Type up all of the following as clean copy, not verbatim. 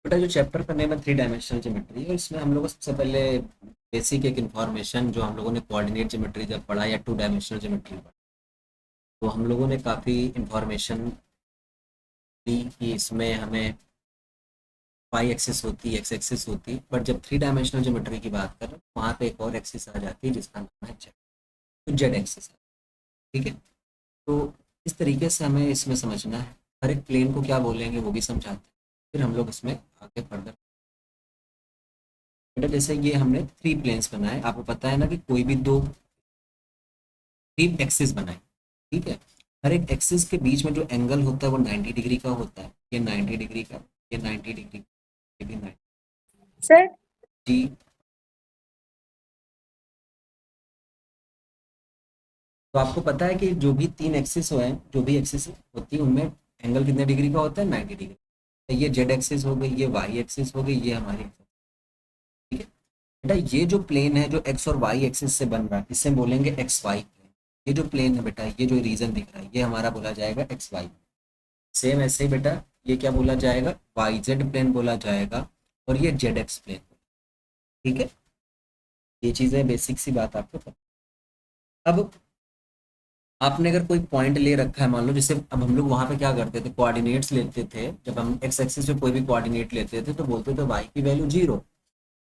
बेटा जो चैप्टर का नेम है थ्री डायमेंशनल ज्योमेट्री है, इसमें हम लोग को सबसे पहले बेसिक एक इन्फॉर्मेशन जो हम लोगों ने कोऑर्डिनेट ज्योमेट्री जब पढ़ा या टू डायमेंशनल ज्योमेट्री पढ़ा, तो हम लोगों ने काफ़ी इन्फॉर्मेशन दी कि इसमें हमें वाई एक्सिस होती है, एक्स एक्सिस होती है, बट जब थ्री डायमेंशनल ज्योमेट्री की बात करें वहाँ पे एक और एक्सिस आ जाती है जिसका नाम है जेड। तो जेड एक्सिस है। ठीक है। तो इस तरीके से हमें इसमें समझना है, हर एक प्लेन को क्या बोलेंगे वो भी समझाते हैं, फिर हम लोग इसमें आगे फर्दर। बेटा जैसे ये हमने थ्री प्लेन्स बनाए, आपको पता है ना कि कोई भी दो थ्री एक्सिस बनाए। ठीक है। हर एक एक्सिस के बीच में जो एंगल होता है वो 90 डिग्री का होता है, ये 90 डिग्री का, ये 90 डिग्री, ये भी 90। सर। जी। तो आपको पता है कि जो भी तीन एक्सिस हो हैं, जो भी एक्सिस होती है उनमें एंगल कितने डिग्री का होता है? 90 डिग्री। तो ये जेड एक्सिस हो गई, ये वाई एक्सिस हो गई, ये हमारी। ठीक है। बेटा ये जो प्लेन है जो एक्स और वाई एक्सिस से बन रहा है इसे बोलेंगे एक्स वाई प्लेन। ये जो प्लेन है बेटा, ये जो रीजन दिख रहा है ये हमारा बोला जाएगा एक्स वाई। सेम ऐसे ही बेटा ये क्या बोला जाएगा? वाई जेड प्लेन बोला जाएगा, और ये जेड एक्स प्लेन। ठीक है। ये चीज़ें बेसिक सी बात आपको पता। अब आपने अगर कोई पॉइंट ले रखा है, मान लो जैसे अब हम लोग वहां पे क्या करते थे, कोऑर्डिनेट्स लेते थे। जब हम एक्स एक्सिस पे कोई भी कोऑर्डिनेट लेते थे तो बोलते थे वाई की वैल्यू जीरो।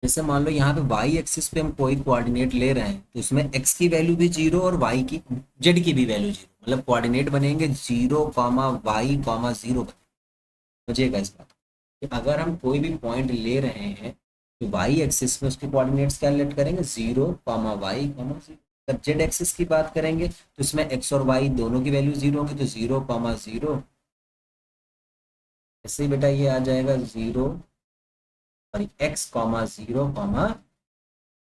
जैसे मान लो यहाँ पे वाई एक्सिस पे हम कोई कोऑर्डिनेट ले रहे हैं तो इसमें एक्स की वैल्यू भी जीरो और वाई की, जेड की भी वैल्यू जीरो, मतलब कोऑर्डिनेट बनेंगे zero comma Y comma zero. समझिएगा इस बात कि अगर हम कोई भी पॉइंट ले रहे हैं तो वाई एक्सिस में उसके कोऑर्डिनेट्स क्या लेट करेंगे? Zero comma Y comma zero. जब जेड एक्सिस की बात करेंगे तो इसमें एक्स और वाई दोनों की वैल्यू जीरो होगी, तो जीरो कॉमा जीरो। ऐसे ही बेटा ये आ जाएगा zero, sorry x comma zero comma,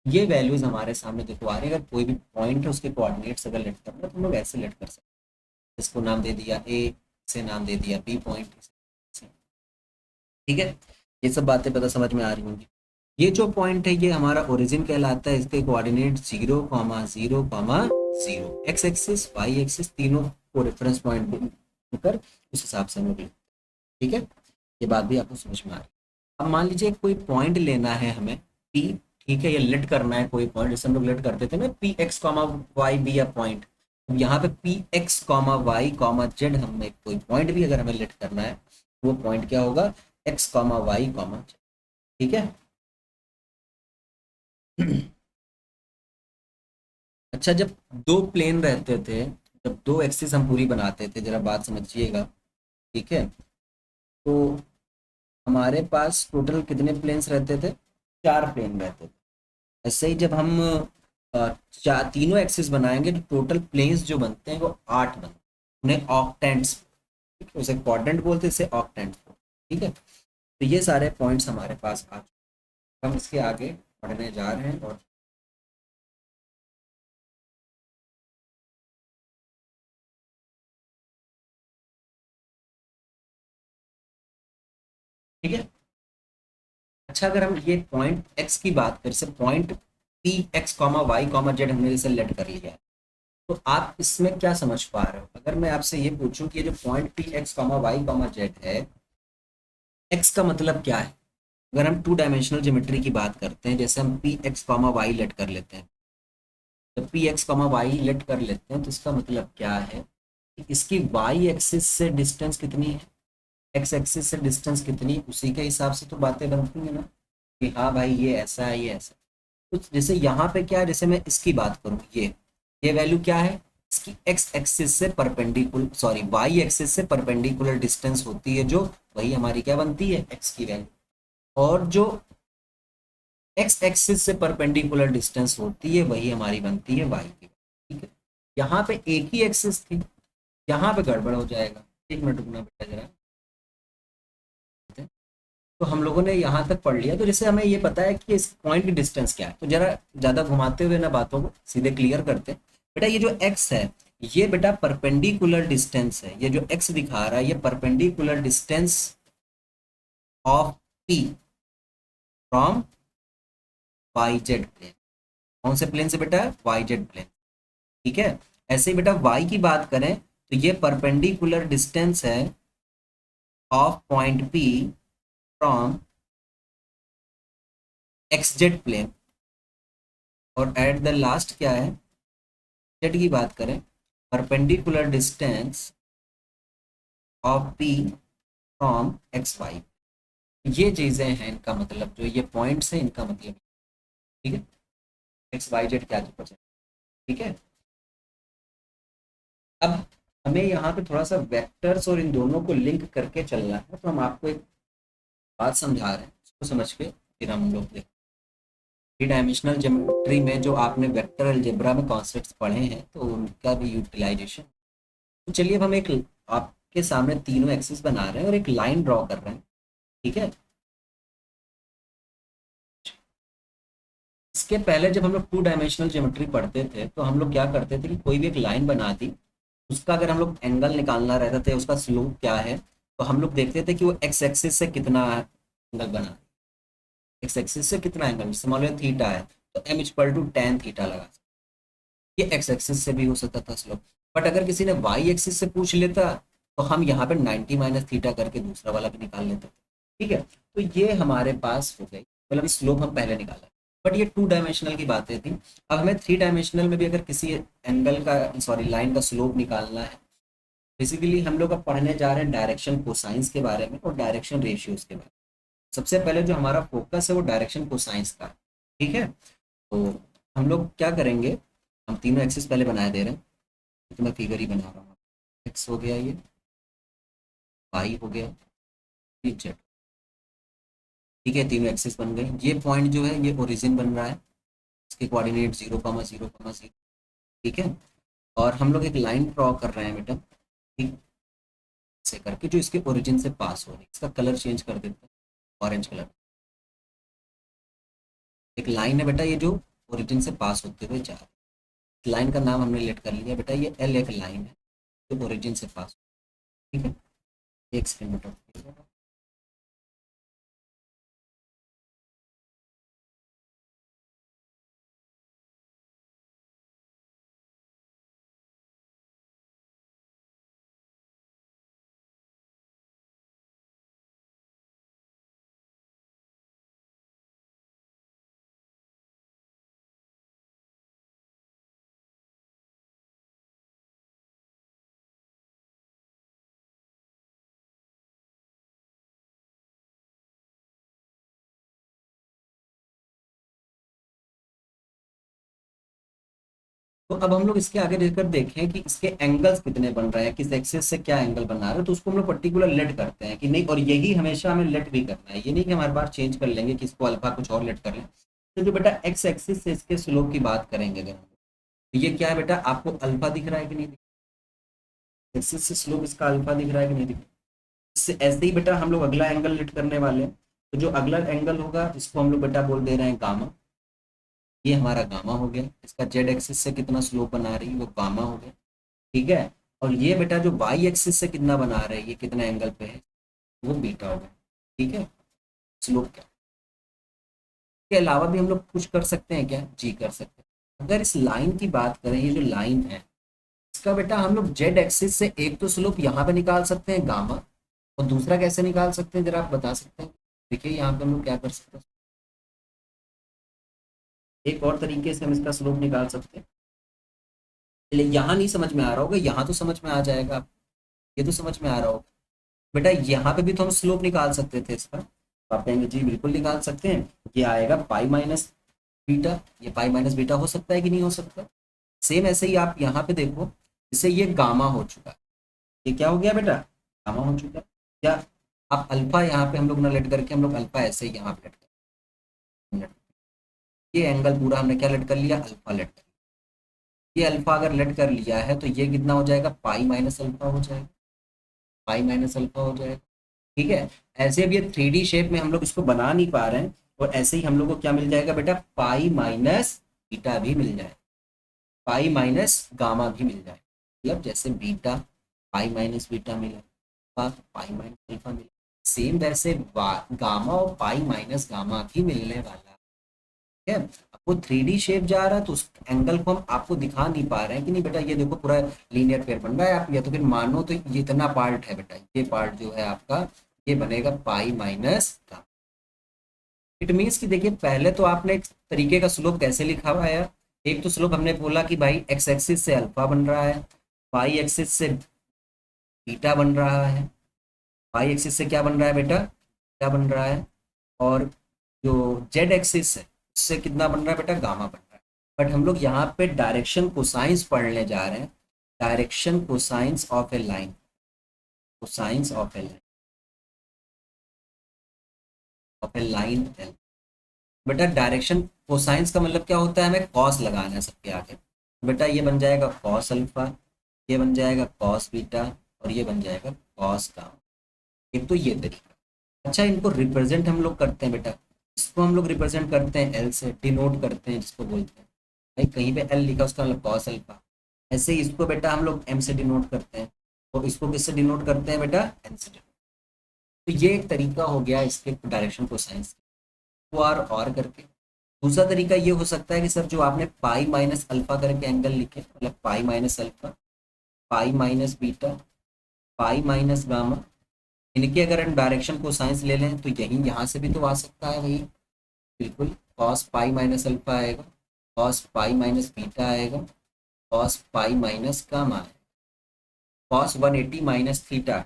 ये वैल्यूज हमारे सामने देखो आ रही है। अगर कोई भी पॉइंट है उसके कोऑर्डिनेट्स अगर लेट करना है तो हम लोग ऐसे लेट कर सकते हैं। इसको नाम दे दिया ए, से नाम दे दिया बी पॉइंट। ठीक है। ये सब बातें पता समझ में आ रही होंगी। ये जो पॉइंट है ये हमारा ओरिजिन कहलाता है, इसके coordinate zero comma zero comma zero, X axis Y axis तीनों को रेफरेंस पॉइंट देकर उस हिसाब से हम लोग। ठीक है। ये बात भी आपको समझ में आ रही है। अब मान लीजिए कोई पॉइंट लेना है हमें पी। ठीक है। ये लेट करना है कोई पॉइंट, जैसे हम लोग लेट करते थे ना P X comma Y B या पॉइंट। अब यहाँ पे P X comma Y comma Z हमें कोई पॉइंट भी अगर हमें लेट करना है, वो पॉइंट क्या होगा? X comma Y comma Z. ठीक है। अच्छा, जब दो प्लेन रहते थे, जब दो एक्सिस हम पूरी बनाते थे, जरा बात समझिएगा। ठीक है। तो हमारे पास टोटल कितने प्लेन्स रहते थे? चार प्लेन रहते थे। ऐसे ही जब हम चार तीनों एक्सिस बनाएंगे तो टोटल प्लेन्स जो बनते हैं वो आठ बनते हैं। उन्हें ऑक्टेंट्स, उसे क्वाड्रेंट बोलते हैं, इसे ऑक्टेंट्स बोलते हैं। ठीक है। तो ये सारे पॉइंट्स हमारे पास आ चुके हैं। हम इसके आगे पढ़ने जा रहे हैं। और ठीक है। अच्छा, अगर हम ये पॉइंट एक्स की बात करें, जैसे point P X comma Y comma Z हमने जैसे लेट कर लिया है, तो आप इसमें क्या समझ पा रहे हो? अगर मैं आपसे ये पूछूं कि ये जो point P X comma Y comma Z है, एक्स का मतलब क्या है? अगर हम टू डायमेंशनल ज्योमेट्री की बात करते हैं, जैसे हम P X comma Y let कर लेते हैं, जब P X comma Y let कर लेते हैं तो इसका मतलब क्या है कि इसकी वाई एक्सिस से डिस्टेंस कितनी है, एक्स एक्सिस से डिस्टेंस कितनी, उसी के हिसाब से तो बातें बनती हैं ना कि हाँ भाई ये ऐसा है, ये ऐसा। तो जैसे यहाँ पे क्या है, जैसे मैं इसकी बात करूँ, ये वैल्यू क्या है? इसकी एक्स एक्सिस से परपेंडिकुलर, सॉरी वाई एक्सिस से परपेंडिकुलर डिस्टेंस होती है, जो वही हमारी क्या बनती है? एक्स की वैल्यू। और जो एक्स एक्सिस से परपेंडिकुलर डिस्टेंस होती है वही हमारी बनती है वाई की। ठीक है। यहाँ पे एक ही एक्सिस थी, यहाँ पे गड़बड़ हो जाएगा। एक मिनट रुकना बेटा जरा। तो हम लोगों ने यहाँ तक पढ़ लिया, तो जैसे हमें ये पता है कि इस पॉइंट की डिस्टेंस क्या है, तो जरा ज़्यादा घुमाते हुए ना बातों को सीधे क्लियर करते हैं। बेटा ये जो एक्स है, ये बेटा परपेंडिकुलर डिस्टेंस है। ये जो एक्स दिखा रहा है ये perpendicular distance of P from Y Z plane. कौन से प्लेन से बेटा? Y Z plane. ठीक है। ऐसे ही बेटा वाई की बात करें तो ये परपेंडिकुलर डिस्टेंस है of point P from X Z plane, और एट द लास्ट क्या है, जेड की बात करें, perpendicular distance of P from X Y. ये चीजें हैं इनका मतलब, जो ये पॉइंट्स हैं इनका मतलब, ठीक है, एक्स वाई जेड क्या पता चले, ठीक है। अब हमें यहाँ पे थोड़ा सा वेक्टर्स और इन दोनों को लिंक करके चलना है, तो हम आपको एक बात समझा रहे हैं, उसको समझ के फिर हम लोग देखते हैं। थ्री डायमेंशनल ज्योमेट्री में जो आपने वेक्टर अलजेब्रा में कॉन्सेप्ट्स पढ़े हैं, तो उनका भी यूटिलाइजेशन। तो चलिए अब हम एक, आपके सामने तीनों एक्सिस बना रहे हैं और एक लाइन ड्रॉ कर रहे हैं, ठीक है। इसके पहले जब हम लोग टू डायमेंशनल ज्योमेट्री पढ़ते थे, तो हम लोग क्या करते थे कि कोई भी एक लाइन बना दी, उसका अगर हम लोग एंगल निकालना रहता था, उसका स्लोप क्या है, तो हम लोग देखते थे कि वो एक्स एक्सिस से कितना एंगल बना, एक्स एक्सिस से कितना एंगल, जैसे मान लो थीटा है, तो M equal to tan theta लगा, ये एक्स एक्सिस से भी हो सकता था स्लोप। बट अगर किसी ने वाई एक्सिस से पूछ लेता, तो हम यहाँ पे 90 माइनस थीटा करके दूसरा वाला भी निकाल लेते थे, ठीक है। तो ये हमारे पास हो गई, मतलब स्लोप हम पहले निकाला। बट ये टू डायमेंशनल की बातें थी। अब हमें थ्री डायमेंशनल में भी अगर किसी एंगल का, सॉरी लाइन का स्लोप निकालना है, बेसिकली हम लोग अब पढ़ने जा रहे हैं डायरेक्शन कोसाइंस के बारे में और डायरेक्शन रेशियोज के बारे में। सबसे पहले जो हमारा फोकस है वो डायरेक्शन कोसाइंस का है, ठीक है। तो हम लोग क्या करेंगे, हम तीनों एक्सिस पहले बनाए दे रहे हैं, तो मैं फिगर ही बना रहा हूँ। एक्स हो गया, ये वाई हो गया, ये जेड, ठीक है। तीनों एक्सिस बन गए। ये पॉइंट जो है ये ओरिजिन बन रहा है, इसके कोऑर्डिनेट 0,0,0, ठीक है। और हम लोग एक लाइन ड्रॉ कर रहे हैं बेटा, ठीक से करके, जो इसके ओरिजिन से पास हो रही है। इसका कलर चेंज कर देते हैं, ऑरेंज कलर। एक लाइन है बेटा ये, जो ओरिजिन से पास होते हुए जा रही है। लाइन का नाम हमने लेट कर लिया बेटा, ये एल एक लाइन है जो ओरिजिन से पास, ठीक है। एक सेकंड बेटा, तो अब हम लोग इसके आगे देखकर देखें कि इसके एंगल्स कितने बन रहे हैं, किस एक्सिस से क्या एंगल बना रहे हैं, तो उसको हम लोग पर्टिकुलर लेट करते हैं कि नहीं, और यही हमेशा हमें लेट भी करना है। ये नहीं कि हमारे बार चेंज कर लेंगे कि इसको अल्फा कुछ और लेट कर लें। तो जो बेटा एक्स एक्सिस से इसके स्लोप की बात करेंगे अगर हम, तो ये क्या है बेटा, आपको अल्फा दिख रहा है कि नहीं दिख रहा? एक्सिस से स्लोप इसका अल्फा दिख रहा है कि नहीं दिख रहा? इससे ऐसे ही बेटा हम लोग अगला एंगल लेट करने वाले हैं। तो जो अगला एंगल होगा इसको हम लोग बेटा बोल दे रहे हैं गामा। ये हमारा गामा हो गया। इसका जेड एक्सिस से कितना स्लोप बना रही है वो गामा हो गया, ठीक है। और ये बेटा जो वाई एक्सिस से कितना बना रहा है, ये कितना एंगल पे है, वो बीटा हो गया, ठीक है। स्लोप क्या, के अलावा भी हम लोग कुछ कर सकते हैं क्या, जी कर सकते हैं। अगर इस लाइन की बात करें, ये जो लाइन है इसका बेटा हम लोग जेड एक्सिस से एक तो स्लोप यहाँ पे निकाल सकते हैं गामा, और दूसरा कैसे निकाल सकते हैं जरा आप बता सकते हैं? देखिए यहाँ पे हम लोग क्या कर सकते हैं, एक और तरीके से हम इसका स्लोप निकाल सकते हैं। चलिए यहाँ नहीं समझ में आ रहा होगा, यहाँ तो समझ में आ जाएगा, ये तो समझ में आ रहा होगा बेटा। यहाँ पे भी तो हम स्लोप निकाल सकते थे इसका, तो आप कहेंगे जी बिल्कुल निकाल सकते हैं। ये आएगा पाई माइनस बीटा, ये पाई माइनस बीटा हो सकता है कि नहीं हो सकता? सेम ऐसे ही आप यहाँ पे देखो, इससे ये गामा हो चुका है, ये क्या हो गया बेटा, गामा हो चुका है। क्या आप अल्फा यहाँ पे हम लोग ना लेट करके, हम लोग अल्फा ऐसे ही यहाँ पे लेट कर, ये एंगल पूरा हमने क्या लेट कर लिया, अल्फा लेट कर लिया। ये अल्फा अगर लेट कर लिया है तो ये कितना हो जाएगा, पाई माइनस अल्फा हो जाएगा, पाई माइनस अल्फा हो जाएगा, ठीक है। ऐसे अब ये 3D शेप में हम लोग इसको बना नहीं पा रहे हैं, और ऐसे ही हम लोग को क्या मिल जाएगा बेटा, पाई माइनस बीटा भी मिल जाए, पाई माइनस गामा भी मिल जाए। मतलब जैसे बीटा पाई माइनस बीटा मिला, पाई माइनस अल्फा मिला, सेम वैसे गामा और पाई माइनस गामा भी मिलने वाला है, ठीक है। अब वो 3D शेप जा रहा है, तो उस एंगल को हम आपको दिखा नहीं पा रहे हैं कि नहीं बेटा, ये देखो पूरा लीनियर पेयर बन रहा है। आप या तो फिर मानो तो ये इतना पार्ट है बेटा, ये पार्ट जो है आपका, ये बनेगा pi minus gamma, it means कि देखिए पहले तो आपने एक तरीके का स्लोप कैसे लिखा हुआ है। एक तो स्लोप हमने बोला कि भाई एक्स एक्सिस से अल्फा बन रहा है, वाई एक्सिस से बीटा बन रहा है, वाई एक्सिस से क्या बन रहा है बेटा, क्या बन रहा है, और जो जेड एक्सिस है उससे कितना बन रहा है बेटा, गामा बन रहा है। बट हम लोग यहाँ पे डायरेक्शन कोसाइंस पढ़ने जा रहे हैं, direction cosines of a line, cosines of a line, of a line L. बेटा डायरेक्शन कोसाइंस का मतलब क्या होता है, हमें कॉस लगाना है सबके आगे। बेटा ये बन जाएगा कॉस अल्फा, ये बन जाएगा कॉस बीटा, और ये बन जाएगा कॉस गामा। एक तो ये तरीका। अच्छा इनको रिप्रेजेंट हम लोग करते हैं बेटा, इसको हम लोग रिप्रेजेंट करते हैं एल से, डिनोट करते हैं जिसको बोलते हैं भाई, कहीं पे एल लिखा उसका मतलब कॉस अल्फा। ऐसे ही इसको बेटा हम लोग एम से डिनोट करते हैं, और इसको किससे डिनोट करते हैं बेटा, एन से डिनोट। तो ये एक तरीका हो गया इसके डायरेक्शन को साइंस और करके। दूसरा तरीका ये हो सकता है कि सर जो आपने पाई माइनस अल्फा करके एंगल लिखे, मतलब pi minus alpha, pi minus beta, pi minus gamma, इनके अगर हम डायरेक्शन को साइंस ले लें तो यही यहाँ से भी तो आ सकता है वही, बिल्कुल कॉस पाई माइनस अल्फा आएगा, कॉस पाई माइनस बीटा आएगा, कॉस पाई माइनस गामा आएगा, कॉस 180 माइनस थीटा,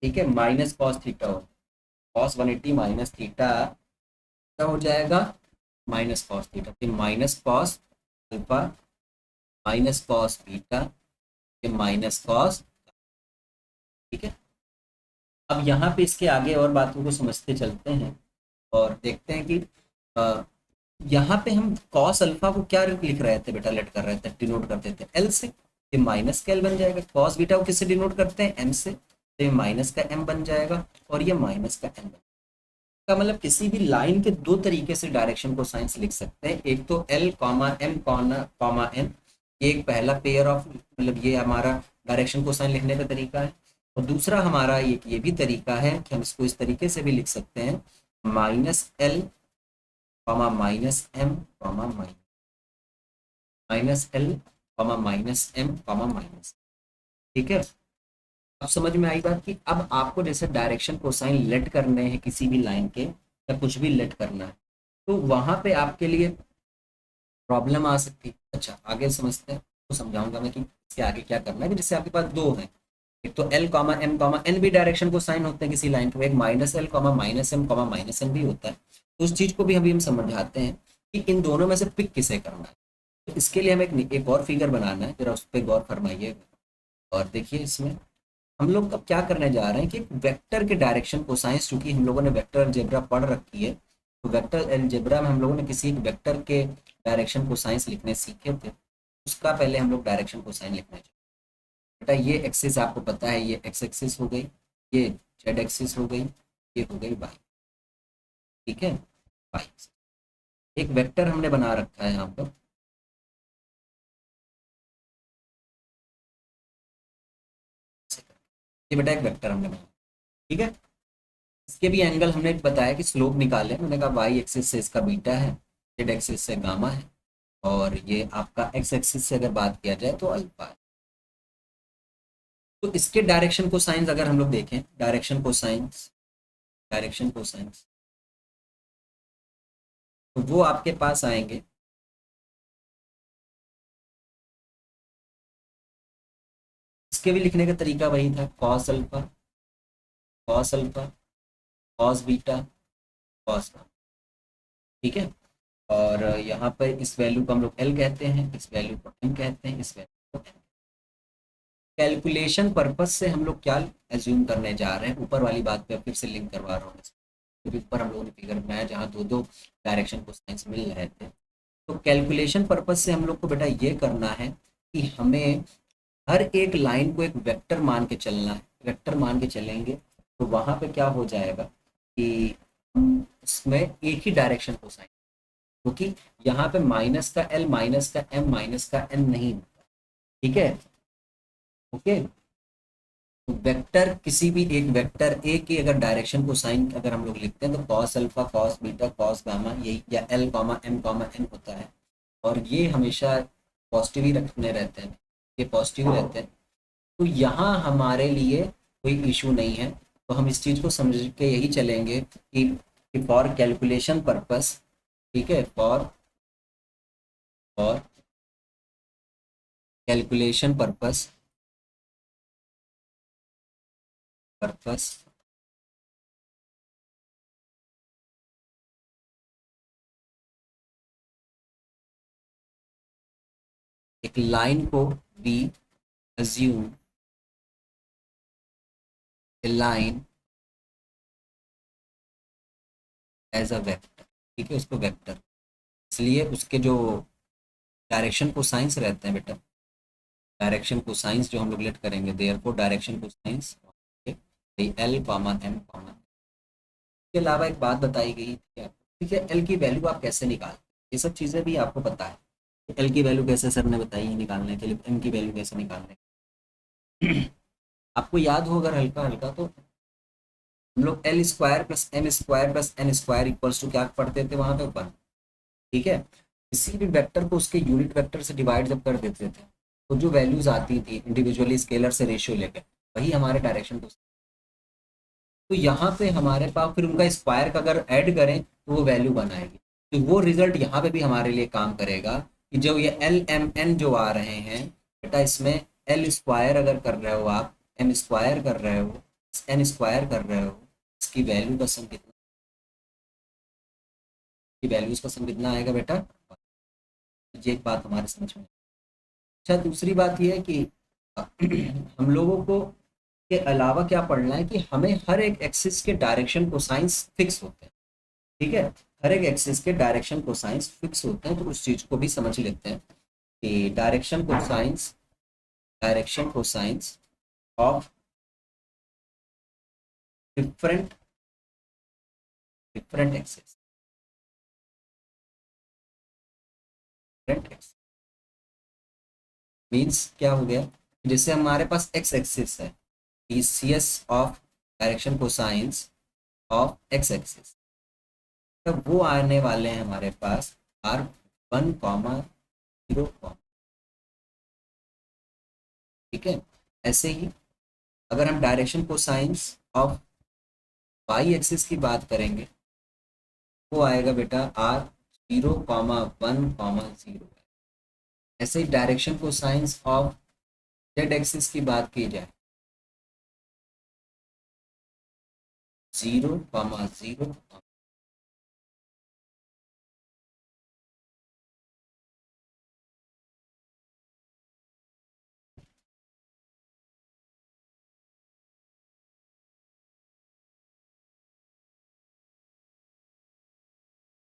ठीक है, माइनस कॉस थीटा हो, कॉस 180 माइनस थीटा क्या हो जाएगा, माइनस कॉस थीटा, फिर minus cos alpha, minus cos beta, फिर माइनस कॉस, ठीक है। अब यहाँ पे इसके आगे और बातों को समझते चलते हैं और देखते हैं कि अ, यहाँ पे हम कॉस अल्फा को क्या लिख रहे थे बेटा, लेट कर रहे थे, डिनोट करते थे एल से, ये माइनस का एल बन जाएगा। कॉस बीटा को किससे डिनोट करते हैं, एम से, तो ये माइनस का एम बन जाएगा, और ये माइनस का एम बन जाएगा। का मतलब किसी भी लाइन के दो तरीके से डायरेक्शन को साइंस लिख सकते हैं, एक तो L comma M comma N, एक पहला पेयर ऑफ, मतलब ये हमारा डायरेक्शन को साइन लिखने का तरीका है। और दूसरा हमारा एक ये भी तरीका है कि हम इसको इस तरीके से भी लिख सकते हैं, minus L comma minus M comma minus L comma minus M comma minus, ठीक है। अब समझ में आई बात कि अब आपको जैसे डायरेक्शन कोसाइन लेट करने हैं किसी भी लाइन के, या कुछ भी लेट करना है, तो वहां पे आपके लिए प्रॉब्लम आ सकती है। अच्छा आगे समझते हैं, तो समझाऊंगा मैं कि इसके आगे क्या करना है, कि जैसे आपके पास दो है, एक तो L comma M comma N भी डायरेक्शन को साइन होते हैं किसी लाइन को, एक minus L comma minus M comma minus N भी होता है। तो उस चीज को भी अभी हम समझाते हैं कि इन दोनों में से पिक किसे करना है। तो इसके लिए हमें एक और फिगर बनाना है, जरा उस पर गौर फरमाइए। और देखिए इसमें हम लोग अब क्या करने जा रहे हैं कि वेक्टर के डायरेक्शन को साइंस, चूंकि हम लोगों ने वेक्टर अलजेब्रा पढ़ रखी है, तो वेक्टर अलजेब्रा में हम लोगों ने किसी एक वेक्टर के डायरेक्शन को साइंस लिखने सीखे थे, उसका पहले हम लोग डायरेक्शन को साइन लिखना चाहिए। बेटा ये एक्सिस आपको पता है, ये एक्स एक्सिस हो गई, ये जेड एक्सिस हो गई, ये हो गई वाई, ठीक है, वाई। एक वेक्टर हमने बना रखा है यहाँ पर, ये बेटा एक वेक्टर हमने बनाया, ठीक है। इसके भी एंगल हमने बताया कि स्लोप निकाले, मैंने कहा वाई एक्सिस से इसका बीटा है, जेड एक्सिस से गामा है, और ये आपका एक्स एक्सिस से अगर बात किया जाए तो अल्फा है। तो इसके डायरेक्शन को साइंस अगर हम लोग देखें, डायरेक्शन को साइंस, डायरेक्शन को साइंस, तो वो आपके पास आएंगे, इसके भी लिखने का तरीका वही था, cos alpha, cos alpha, cos beta, cos gamma, ठीक है। और यहाँ पर इस वैल्यू को हम लोग एल कहते हैं, इस वैल्यू को एम कहते हैं, इस वैल्यू को एन। कैलकुलेशन पर्पज से हम लोग क्या एज्यूम करने जा रहे हैं, ऊपर वाली बात पे फिर से लिंक करवा रहा हूँ, क्योंकि ऊपर हम लोगों ने फिगर बनाया जहाँ दो दो डायरेक्शन को साइंस मिल रहे थे। तो कैलकुलेशन पर्पज से हम लोग को बेटा ये करना है कि हमें हर एक लाइन को एक वेक्टर मान के चलना है, वेक्टर मान के चलेंगे तो वहां पे क्या हो जाएगा कि उसमें एक ही डायरेक्शन को साइन, क्योंकि यहाँ पे माइनस का एल, माइनस का एम, माइनस का एन नहीं होता, ठीक है, ओके। तो वेक्टर किसी भी एक वेक्टर ए की अगर डायरेक्शन को साइन अगर हम लोग लिखते हैं तो cos alpha, cos beta, cos gamma, यही या L comma M comma N होता है, और ये हमेशा पॉजिटिव ही रखने रहते हैं, ये पॉजिटिव रहते हैं। तो यहाँ हमारे लिए कोई इशू नहीं है, तो हम इस चीज़ को समझ के यही चलेंगे कि कि फॉर कैलकुलेशन पर्पस, ठीक है, फॉर फॉर कैलकुलेशन पर्पस एक लाइन को we assume a line as a vector, ठीक है, उसको वेक्टर, इसलिए उसके जो डायरेक्शन को साइंस रहते हैं बेटा, डायरेक्शन को साइंस जो हम लोग लेट करेंगे, therefore direction cosines L comma M comma. के अलावा एक बात बताई गई थी आपको, ठीक है, एल की वैल्यू आप कैसे निकालते हैं, ये सब चीज़ें भी आपको पता है। एल की वैल्यू कैसे सर ने बताई है निकालने के लिए, एम की वैल्यू कैसे निकालने आपको याद हो अगर हल्का हल्का तो, हम लोग L square plus M square plus N square equals to क्या पढ़ते थे वहां पे वन, ठीक है। किसी भी वेक्टर को उसके यूनिट वेक्टर से डिवाइड जब कर देते थे तो जो वैल्यूज आती थी इंडिविजुअली स्केलर से रेशियो लेकर, वही हमारे डायरेक्शन को, तो यहाँ पे हमारे पास फिर उनका स्क्वायर का अगर ऐड करें तो वो वैल्यू वन आएगी। तो वो रिजल्ट यहाँ पे भी हमारे लिए काम करेगा कि जो ये एल एम एन जो आ रहे हैं बेटा, इसमें एल स्क्वायर अगर कर रहे हो आप, एम स्क्वायर कर रहे हो, एन स्क्वायर कर रहे हो, इसकी वैल्यू का सम कितना, की वैल्यूज का सम कितना आएगा बेटा, ये एक बात हमारे समझ में। अच्छा, दूसरी बात ये है कि हम लोगों को के अलावा क्या पढ़ना है कि हमें हर एक एक्सिस के डायरेक्शन कोसाइंस फिक्स होते हैं, ठीक है, हर एक एक्सिस के डायरेक्शन कोसाइंस फिक्स होते हैं, तो उस चीज को भी समझ लेते हैं कि direction cosines of different different axis, different axis means क्या हो गया, जैसे हमारे पास एक्स एक्सिस है, DCs of direction cosines of X axis, तब वो आने वाले हैं हमारे पास R one comma zero comma, ठीक है। ऐसे ही अगर हम direction cosines of Y axis की बात करेंगे, वो आएगा बेटा R zero comma one comma zero. ऐसे ही direction cosines of Z axis की बात की जाए, जीरो कॉमा जीरो।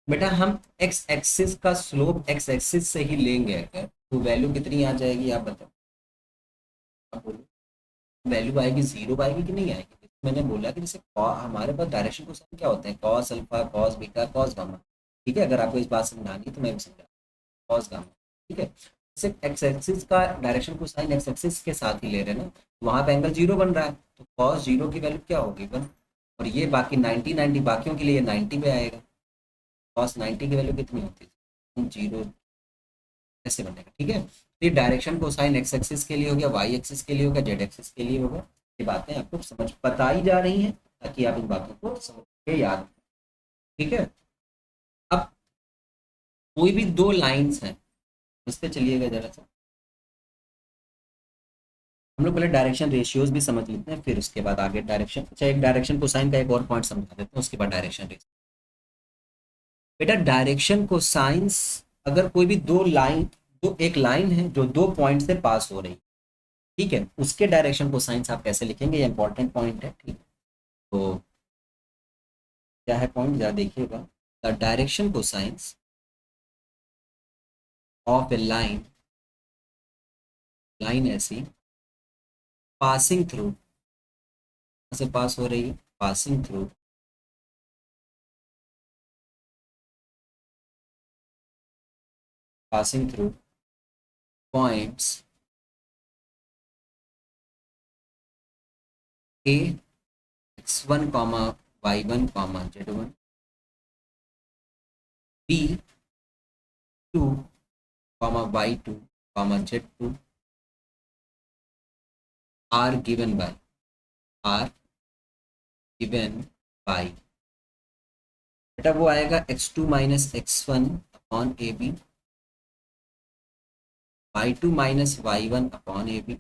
बेटा हम एक्स एक्सिस का स्लोप एक्स एक्सिस से ही लेंगे अगर, तो वैल्यू कितनी आ जाएगी आप बताओ, आप बोलो, वैल्यू आएगी जीरो आएगी कि नहीं आएगी। मैंने बोला कि जैसे हमारे पास डायरेक्शन कोसाइन क्या होते हैं, cos alpha cos beta cos gamma, ठीक है, अगर आपको इस बात समझानी है तो मैं भी समझा, कॉस गामा, ठीक है। जैसे एक्स एक्सिस का डायरेक्शन कोसाइन एक्स एक्सिस के साथ ही ले रहे हैं ना, वहां पे एंगल जीरो बन रहा है, तो कॉस जीरो की वैल्यू क्या होगी वन, और ये बाकी 90 90 बाकियों के लिए 90 पे आएगा, कॉस 90 की वैल्यू कितनी होती है जीरो, ऐसे बनेगा, ठीक है। तो ये डायरेक्शन कोसाइन एक्स एक्सिस के लिए हो गया, वाई एक्सिस के लिए हो गया, जेड एक्सिस के लिए होगा। ये बातें आपको समझ बताई जा रही हैं ताकि आप इन बातों को समझ के याद, ठीक है। अब कोई भी दो लाइंस हैं, इस पे चलिएगा जरा सा, हम लोग पहले डायरेक्शन रेशियोज भी समझ लेते हैं, फिर उसके बाद आगे डायरेक्शन, अच्छा एक डायरेक्शन कोसाइन का एक और पॉइंट समझा देते हैं, उसके बाद डायरेक्शन रेशियो। बेटा डायरेक्शन कोसाइंस, अगर कोई भी दो लाइन, दो एक लाइन है जो दो पॉइंट से पास हो रही, ठीक है, उसके डायरेक्शन कोसाइंस आप कैसे लिखेंगे, ये इंपॉर्टेंट पॉइंट है, ठीक है। तो क्या है पॉइंट जरा देखिएगा, the direction cosines of a line, line ऐसी पासिंग थ्रू, से पास हो रही है, passing through passing through points A X one comma Y one comma Z one, B two comma Y two comma Z two, are given by are given by बेटा वो आएगा x2 minus x1 upon A B, y2 minus y1 upon A B,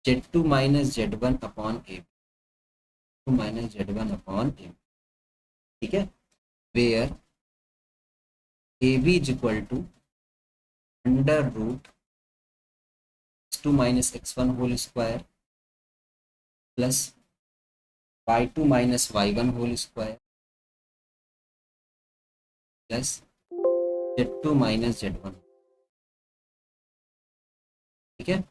z2 minus z1 upon A B, minus z1 upon A B. ठीक है, where A B is equal to under root x2 minus x1 whole square plus y2 minus y1 whole square plus z2 minus z1। ठीक है,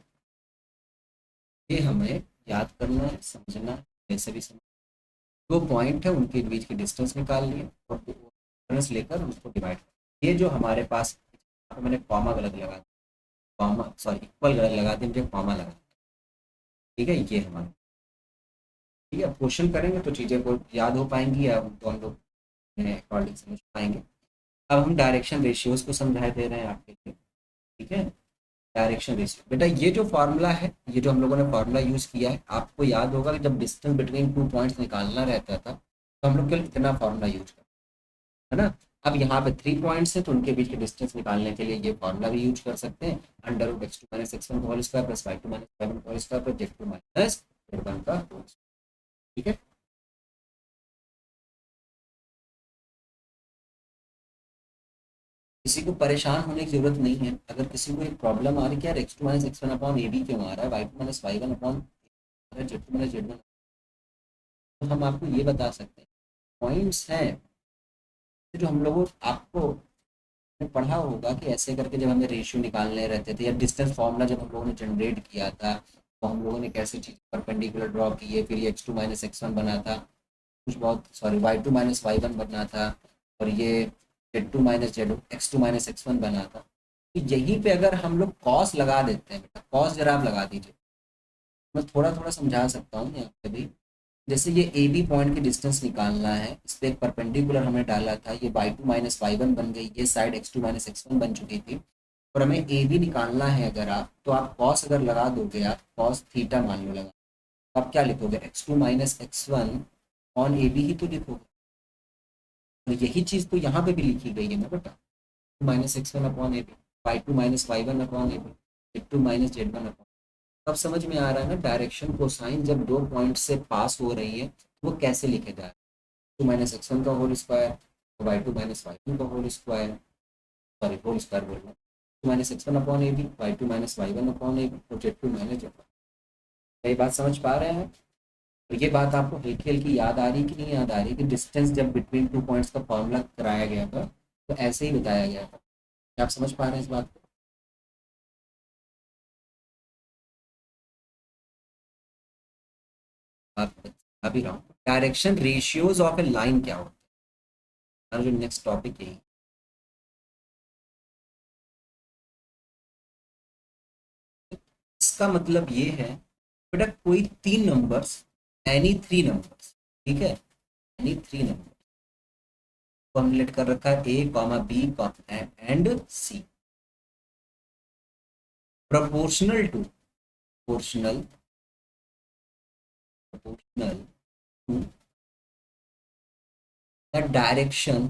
ये हमें याद करना है, समझना है, वैसे भी समझ। दो पॉइंट है उनके बीच की डिस्टेंस निकाल लिए और डिफरेंस लेकर उसको डिवाइड कर। ये जो हमारे पास, मैंने कॉमा गलत लगा, कॉमा सॉरी इक्वल गलत लगा दी, मुझे कॉमा लगा। ठीक है, ये हमारा, ठीक है, क्वेश्चन करेंगे तो चीज़ें को याद हो पाएंगी या तो हम लोग अकॉर्डिंग समझ पाएंगे। अब हम डायरेक्शन रेशियोज को समझाए दे रहे हैं आपके लिए। ठीक है, डायरेक्शन रेशियो बेटा ये जो फार्मूला है, ये जो हम लोगों ने फार्मूला यूज किया है, आपको याद होगा कि जब डिस्टेंस बिटवीन टू पॉइंट्स निकालना रहता था तो हम लोग केवल इतना फार्मूला यूज करते है ना। अब यहाँ पे 3 पॉइंट्स हैं तो उनके बीच के डिस्टेंस निकालने के लिए ये फार्मूला भी यूज कर सकते हैं, under root x2 minus x1 whole square plus y2 minus y1 whole square plus z2 minus z1 का होल स्क्वायर। ठीक है, किसी को परेशान होने की जरूरत नहीं है। अगर किसी को एक प्रॉब्लम आ रही है कि यार x2 minus x1 upon A B क्यों आ रहा है, y2 minus y1 upon z2 minus z1, तो हम आपको ये बता सकते हैं पॉइंट्स हैं जो हम लोगों आपको पढ़ा होगा कि ऐसे करके जब हमें रेशियो निकालने रहते थे या डिस्टेंस फॉर्मूला जब हम लोगों ने जनरेट किया था तो हम लोगों ने कैसे चीज़ परपेंडिकुलर ड्रॉ की है, फिर ये x2 माइनस x1 बना था, कुछ बहुत सॉरी y2 माइनस y1 बना था, और ये z2 minus z x2 minus x1 बना था। तो यहीं पे अगर हम लोग कॉस लगा देते हैं, बेटा कॉस जरा आप लगा दीजिए, मैं थोड़ा थोड़ा समझा सकता हूँ यहाँ पे भी। जैसे ये ए बी पॉइंट की डिस्टेंस निकालना है, इस पर एक परपेंडिकुलर हमने डाला था, ये y2 माइनस y1 बन गई, ये साइड x2 माइनस x1 बन चुकी थी, और हमें ए बी निकालना है अगर आप, तो आप कॉस अगर लगा दोगे, आप कॉस थीटा मान लो लगा, तो आप क्या लिखोगे x2 minus x1 on A B ही तो लिखोगे। और यही चीज़ तो यहाँ पे भी लिखी गई है ना बेटा, minus x1 upon A B, y2 minus y1 upon A B, z2 minus z1 upon. अब समझ में आ रहा है ना डायरेक्शन कोसाइन जब दो पॉइंट से पास हो रही है तो वो कैसे लिखे जा रहा है। टू माइनस x1 का whole square, y2 minus y2 का whole square, sorry whole square बोल रहा हूँ, two minus x1 upon A B, y2 minus y1 upon A B, और z2 माइनस z1। ये बात समझ पा रहे हैं। और ये बात आपको हल्की हल्की याद आ रही कि नहीं याद आ रही कि डिस्टेंस जब बिटवीन टू पॉइंट्स का फॉर्मूला कराया गया था तो ऐसे ही बताया गया था। क्या आप समझ पा रहे हैं इस बात को? आप बता भी रहा हूँ, direction ratios of a line क्या होता है, जो नेक्स्ट टॉपिक यही। इसका मतलब ये है बेटा कोई तीन नंबर्स, एनी थ्री नंबर्स, ठीक है, एनी थ्री नंबर को हम रिलेट कर रखा है A comma B and C, proportional to, proportional proportional to the direction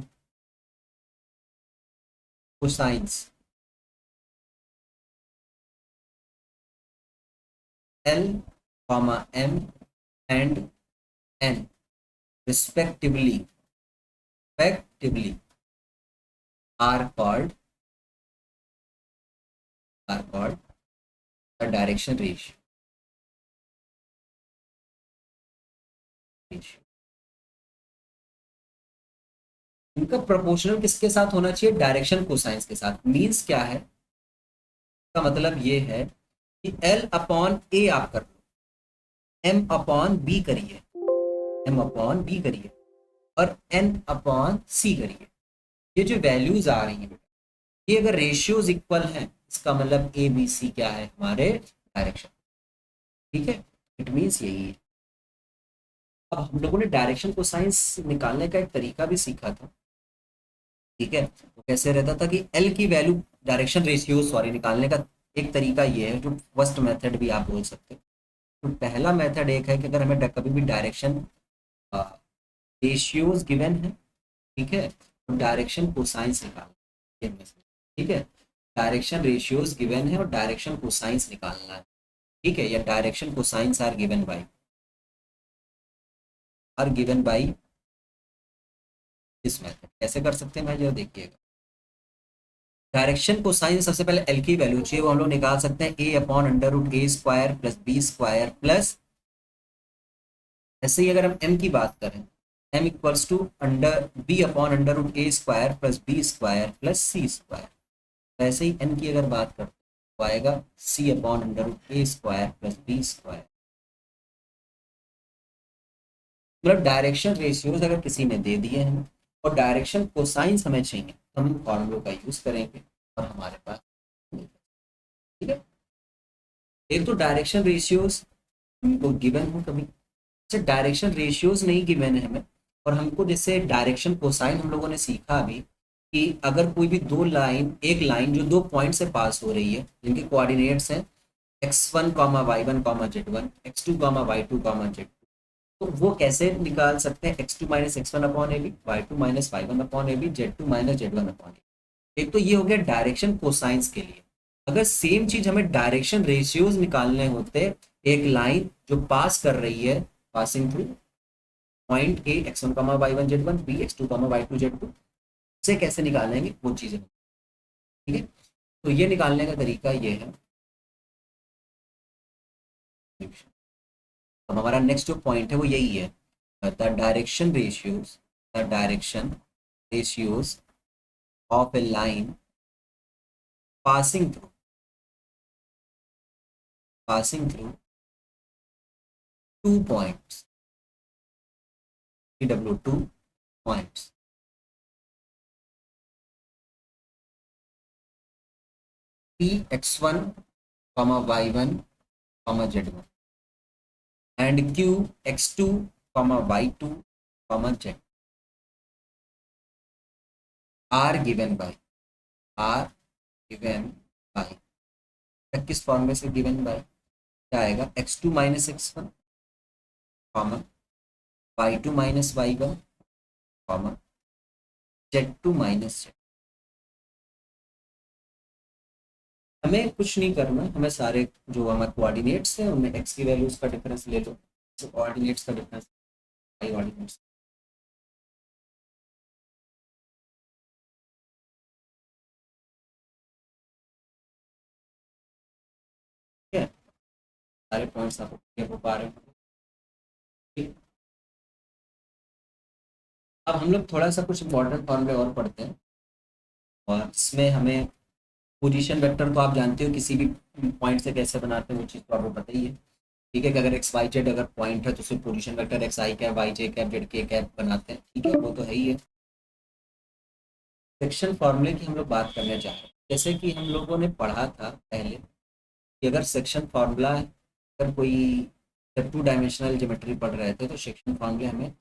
cosines L comma M and N respectively respectively are called a direction ratio। इनका proportional किसके साथ होना चाहिए, डायरेक्शन कोसाइंस के साथ। मींस क्या है, इसका मतलब ये है कि एल अपॉन ए आप कर लो, एम अपॉन बी करिए, एम अपॉन बी करिए, और एन अपॉन सी करिए। ये जो वैल्यूज आ रही हैं बेटा, ये अगर रेशियोज इक्वल हैं इसका मतलब ए बी सी क्या है, हमारे डायरेक्शन। ठीक है, इट मीन्स यही है। अब हम लोगों ने डायरेक्शन को साइंस निकालने का एक तरीका भी सीखा था। ठीक है, तो कैसे रहता था कि एल की वैल्यू, डायरेक्शन रेशियो सॉरी निकालने का एक तरीका ये है, जो फर्स्ट मेथड भी आप बोल सकते हो। तो पहला मेथड एक है कि अगर हमें कभी भी डायरेक्शन रेशियोज गिवन है, ठीक है, और डायरेक्शन कोसाइंस निकालना है, ठीक है। डायरेक्शन रेशियोज गिवन है और डायरेक्शन कोसाइंस निकालना है, ठीक है, या direction cosines are given by this method. कैसे कर सकते हैं भाई, जरा देखिएगा। डायरेक्शन कोसाइन सबसे पहले एल की वैल्यू चाहिए, वो हम लोग निकाल सकते हैं A upon under root A square plus B square plus, ऐसे ही अगर हम एम की बात करें, M equals to under B upon under root A square plus B square plus C square. वैसे ही एन की अगर बात करें तो आएगा C upon under root A square plus B square. मतलब डायरेक्शन रेशियोज अगर किसी ने दे दिए हैं और डायरेक्शन कोसाइंस हमें चाहिए तो हम फॉर्मूलों का यूज करेंगे और हमारे पास, ठीक है। एक तो डायरेक्शन रेशियोज हमको गिवन हो कभी, अच्छा डायरेक्शन रेशियोज नहीं गिवन है हमें, और हमको जैसे डायरेक्शन कोसाइन हम लोगों ने सीखा अभी कि अगर कोई भी दो लाइन, एक लाइन जो दो पॉइंट से पास हो रही है जिनके कोऑर्डिनेट्स हैं x1 comma y1 comma z1, x2 comma y2 comma z2, तो वो कैसे निकाल सकते हैं, x2 minus X one upon A B, Y two minus Y one upon A B, z2 minus z1 upon A. एक तो ये हो गया डायरेक्शन कोसाइंस के लिए। अगर सेम चीज हमें डायरेक्शन रेशियोज निकालने होते, एक लाइन जो पास कर रही है, passing through point A X one comma Y one Z one, B X two comma Y two Z two, से कैसे निकालेंगे वो चीजें, ठीक है। तो ये निकालने का तरीका ये है। अब हमारा नेक्स्ट जो पॉइंट है वो यही है, the direction ratios, the direction ratios of a line passing through passing through 2 points, PW 2 points, P x1 comma y1 comma z1 and Q x2 comma y2 comma z are given by किस form में से given by क्या आएगा, x2 minus X one comma y2 minus Y one comma z2 minus z। हमें कुछ नहीं करना, हमें सारे जो हमारे कोऑर्डिनेट्स हैं उनमें x की वैल्यूज का डिफरेंस ले लो, तो कोऑर्डिनेट्स का डिफरेंस y कोऑर्डिनेट्स, ठीक है, सारे पॉइंट्स आपको क्लियर हो पा रहे हैं, ठीक। अब हम लोग थोड़ा सा कुछ इंपॉर्टेंट फॉर्मूले और पढ़ते हैं, और इसमें हमें पोजीशन वेक्टर तो आप जानते हो किसी भी पॉइंट से कैसे बनाते हैं, वो चीज़ तो आपको पता ही है, ठीक है, कि अगर एक्स वाई जेड अगर पॉइंट है तो सिर्फ पोजीशन वेक्टर एक्स आई कैप वाई जे कैप जेड के कैप बनाते हैं, ठीक है, वो तो है ही है। सेक्शन फॉर्मूले की हम लोग बात करने जा रहे हैं, जैसे कि हम लोगों ने पढ़ा था पहले कि अगर सेक्शन फार्मूला, अगर कोई जब 2 डायमेंशनल ज्योमेट्री पढ़ रहे थे तो सेक्शन फार्मूले हमें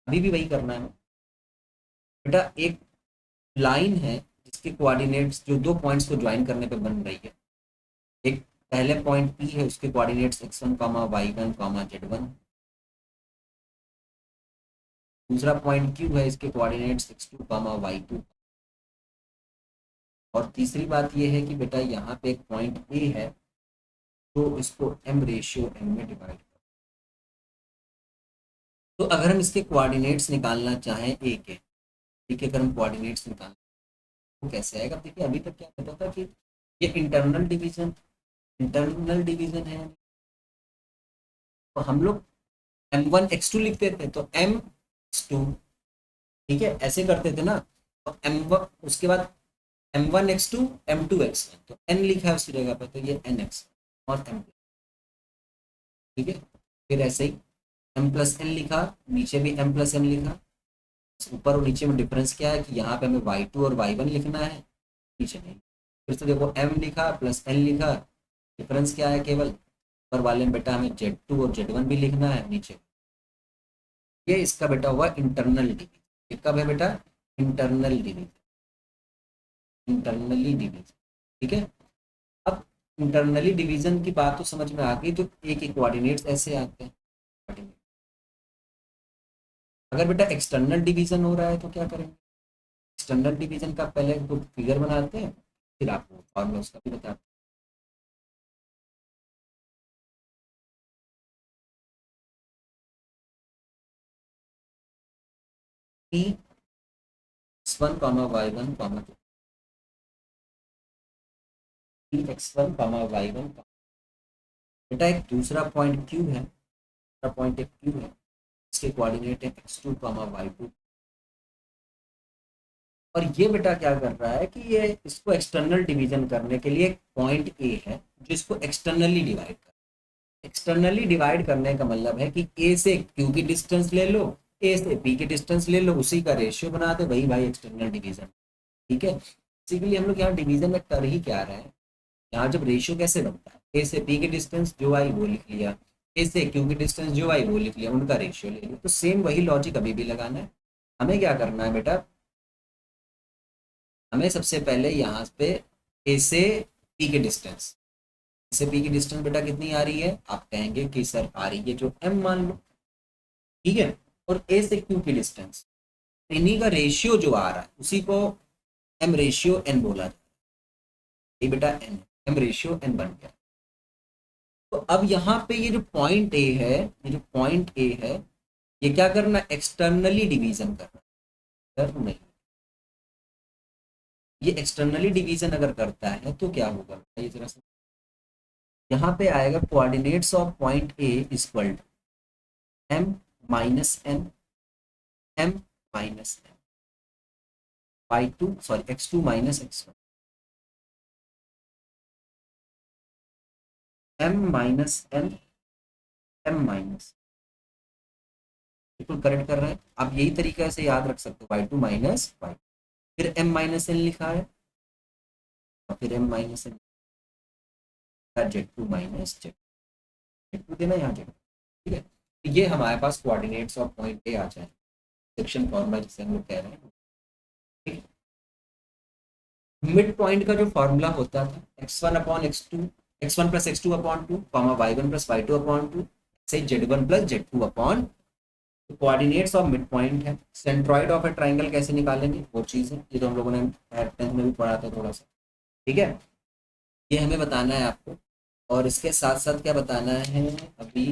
अभी भी वही करना है बेटा। एक लाइन है जिसके कोऑर्डिनेट्स जो दो पॉइंट्स को ज्वाइन करने पे बन रही है, एक पहले पॉइंट पी है उसके coordinates x1 comma y1 comma z1, दूसरा पॉइंट क्यू है इसके कोऑर्डिनेट्स x2 कॉमा y2, और तीसरी बात यह है कि बेटा यहाँ पे एक पॉइंट ए है तो इसको m रेशियो n में डिवाइड, तो अगर हम इसके कोऑर्डिनेट्स निकालना चाहें ए के, ठीक है, अगर हम कोऑर्डिनेट्स निकालना तो कैसे आएगा, देखिए अभी तक क्या कहता था कि ये इंटरनल डिवीजन है, तो हम लोग m1 x2 लिखते थे तो m x2, ठीक है, ऐसे करते थे ना, तो m1 उसके बाद m1 x2 m2 x1, तो n लिखा है उसकी जगह पर तो ये n x और m2, ठीक है। फिर ऐसे ही m प्लस एन लिखा, नीचे भी m प्लस एन लिखा, ऊपर और नीचे में डिफरेंस क्या है कि यहाँ पे हमें y2 और y1 लिखना है, नीचे नहीं। फिर से देखो m लिखा प्लस n लिखा, डिफरेंस क्या है, केवल ऊपर वाले में बेटा हमें z2 और z1 भी लिखना है नीचे। ये इसका बेटा हुआ इंटरनल डिवीजन, ये कब है बेटा, इंटरनल डिवीजन, इंटरनली डिवीजन, ठीक है। अब इंटरनली डिवीजन की बात तो समझ में आ गई, तो एक कोऑर्डिनेट्स ऐसे आते हैं, अगर बेटा एक्सटर्नल डिवीजन हो रहा है तो क्या करेंगे, एक्सटर्नल डिवीजन का पहले तो फिगर बनाते हैं, फिर आपको फॉर्मूला उसका भी बताते हैं। x1 comma y1 comma x1 comma y1, बेटा एक दूसरा पॉइंट Q है, दूसरा पॉइंट एक Q है, इसके कोऑर्डिनेट है x2 कॉमा y2। और ये बेटा क्या कर रहा है कि ये इसको एक्सटर्नल डिवीजन करने के लिए एक पॉइंट ए है जो इसको एक्सटर्नली डिवाइड कर, एक्सटर्नली डिवाइड करने का मतलब है कि ए से क्यू की डिस्टेंस ले लो, ए से बी की डिस्टेंस ले लो, उसी का रेशियो बना दे, वही भाई एक्सटर्नल डिवीजन। ठीक है, इसी के लिए हम लोग यहाँ डिवीजन में कर ही क्या रहे हैं, यहाँ जब रेशियो कैसे बनता है, ए से बी की डिस्टेंस जो आई वो लिख लिया, ए से क्यू की डिस्टेंस जो आई वो लिख लिया, उनका रेशियो ले लिया। तो सेम वही लॉजिक अभी भी लगाना है। हमें क्या करना है बेटा, हमें सबसे पहले यहाँ पे ए से पी की डिस्टेंस, ए से पी की डिस्टेंस बेटा कितनी आ रही है, आप कहेंगे कि सर आ रही है जो एम मान लो, ठीक है। और ए से क्यू की डिस्टेंस, इन्हीं का रेशियो जो आ रहा है उसी को एम रेशियो एन बोला जाता है। ये बेटा एन, एम रेशियो एन बन गया। तो अब यहाँ पे ये जो पॉइंट ए है, ये जो पॉइंट ए है, ये क्या करना, एक्सटर्नली डिवीजन करना, कर नहीं, ये एक्सटर्नली डिवीजन अगर करता है तो क्या होगा ये जरा सा, यहाँ पे आएगा coordinates of point A equal to M minus N, M minus N Y two, sorry x2 minus x1, M minus N, M minus, बिल्कुल करेक्ट कर रहे हैं आप, यही तरीका से याद रख सकते हो, वाई टू माइनस वाई, फिर एम माइनस एन लिखा है, और फिर M minus N, Z two minus Z, Z two देना यहाँ जेड, ठीक है। तो ये हमारे पास कोऑर्डिनेट्स ऑफ पॉइंट ए आ जाए, सेक्शन फॉर्मूला जिसे हम लोग कह रहे हैं, ठीक है। मिड पॉइंट का जो फॉर्मूला होता था x1 upon x2, x1 plus x2 upon two, comma y1 plus y2 upon two, से z1 प्लस z2 अपॉन, तो कोऑर्डिनेट्स ऑफ मिड पॉइंट है। सेंट्रॉइड ऑफ ए ट्राइंगल कैसे निकालेंगे वो चीज़ है, ये तो हम लोगों ने 10th में भी पढ़ा था थोड़ा सा, ठीक है। ये हमें बताना है आपको, और इसके साथ साथ क्या बताना है अभी,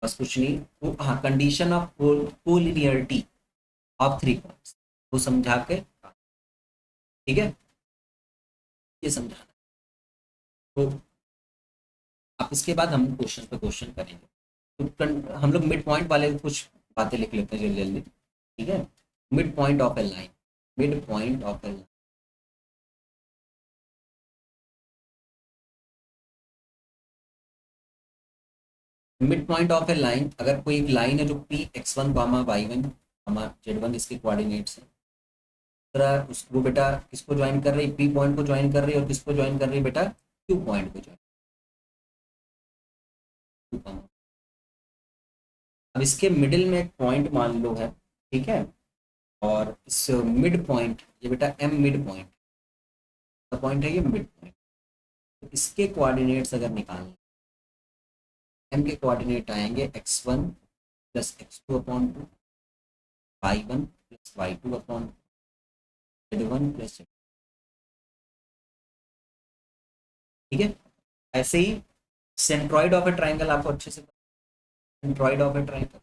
बस कुछ नहीं, वो हाँ, condition of collinearity of three points, वो समझा के, ठीक है, ये समझाना। तो आप इसके बाद हम क्वेश्चन पे क्वेश्चन करेंगे। तो हम लोग मिड पॉइंट वाले कुछ बातें लिख लेते हैं जल्दी जल्दी, ठीक है। Mid point of a line, mid point of a line, mid point of a line, अगर कोई एक लाइन है जो P x1 comma y1 comma z1 इसके कोऑर्डिनेट्स है, तरह उसको बेटा किसको ज्वाइन कर रही है, पी पॉइंट को ज्वाइन कर रही है, और किसको ज्वाइन कर रही है बेटा, क्यू पॉइंट को ज्वाइन, अब इसके मिडिल में एक पॉइंट मान लो है, ठीक है। और इस मिड पॉइंट, ये बेटा एम मिड पॉइंट का पॉइंट है, ये मिड पॉइंट, तो इसके कोऑर्डिनेट्स अगर निकालना, एम के कोऑर्डिनेट आएंगे x1 plus x2 upon two, y1 plus y2 upon z1 plus, ठीक है। ऐसे ही सेंट्रॉइड ऑफ ए ट्राइंगल आपको अच्छे से, सेंट्रॉइड ऑफ ए ट्राइंगल,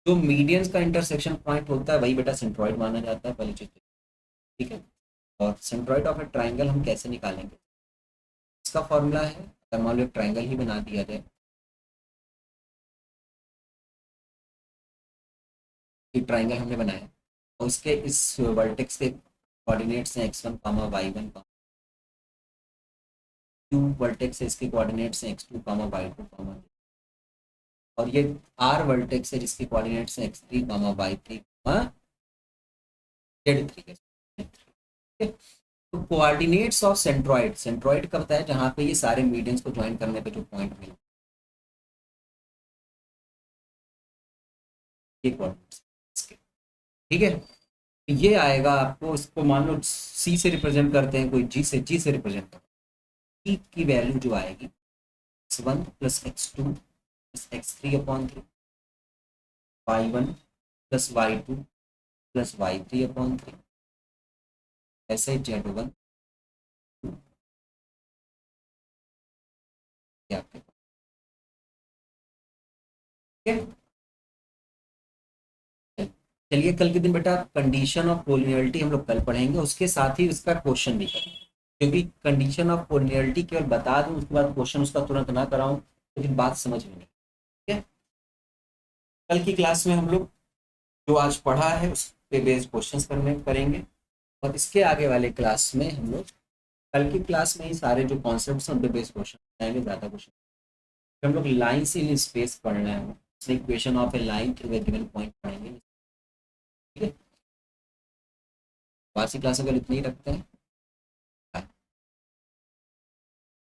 जो मीडियंस का इंटरसेक्शन पॉइंट होता है वही बेटा सेंट्रॉइड माना जाता है, पहली चीज, ठीक है। और सेंट्रॉइड ऑफ ए ट्राइंगल हम कैसे निकालेंगे, इसका फॉर्मूला है, अगर मान लो एक ट्राइंगल ही बना दिया जाए, एक ट्राइंगल हमने बनाया और उसके इस वर्टेक्स के कोऑर्डिनेट्स हैं x1 कामा y1, क्यू वर्टेक्स है इसके कोऑर्डिनेट्स हैं x2 कामा y2 कामा, और ये आर वर्टेक्स है जिसके कोऑर्डिनेट्स हैं x3 कामा y3 कामा z3 के, तो कोऑर्डिनेट्स ऑफ सेंट्रॉइड, सेंट्रॉइड का बताया जहाँ पे ये सारे मीडियंस को ज्वाइन करने पे जो पॉइंट मिले, ये कोऑर्डिनेट्स, ठीक है। ये आएगा आपको, इसको मान लो सी से रिप्रेजेंट करते हैं, कोई जी से रिप्रेजेंट करते हैं, ई की वैल्यू जो आएगी x1 plus x2 plus x3 upon 3, y1 plus y2 plus y3/3 ऐसे z1 आपके पास। ठीक है, चलिए कल के दिन बेटा कंडीशन ऑफ कोलिनियरिटी हम लोग कल पढ़ेंगे, उसके साथ ही उसका क्वेश्चन भी करेंगे, क्योंकि कंडीशन ऑफ कोलिनियरिटी केवल बता दूं उसके बाद क्वेश्चन उसका तुरंत ना कराऊं तो फिर बात समझ में नहीं। ठीक है, कल की क्लास में हम लोग जो आज पढ़ा है उस पे बेस्ड क्वेश्चंस करने करेंगे, और इसके आगे वाले क्लास में हम लोग कल की क्लास में ही सारे जो कॉन्सेप्ट्स हैं उन पे बेस्ड क्वेश्चन आएंगे, ज़्यादा क्वेश्चन हम लोग लाइन्स इन स्पेस पढ़ना है, equation of a line to a given point पढ़ेंगे। ठीक है, आज की क्लास अगर इतनी ही रखते हैं।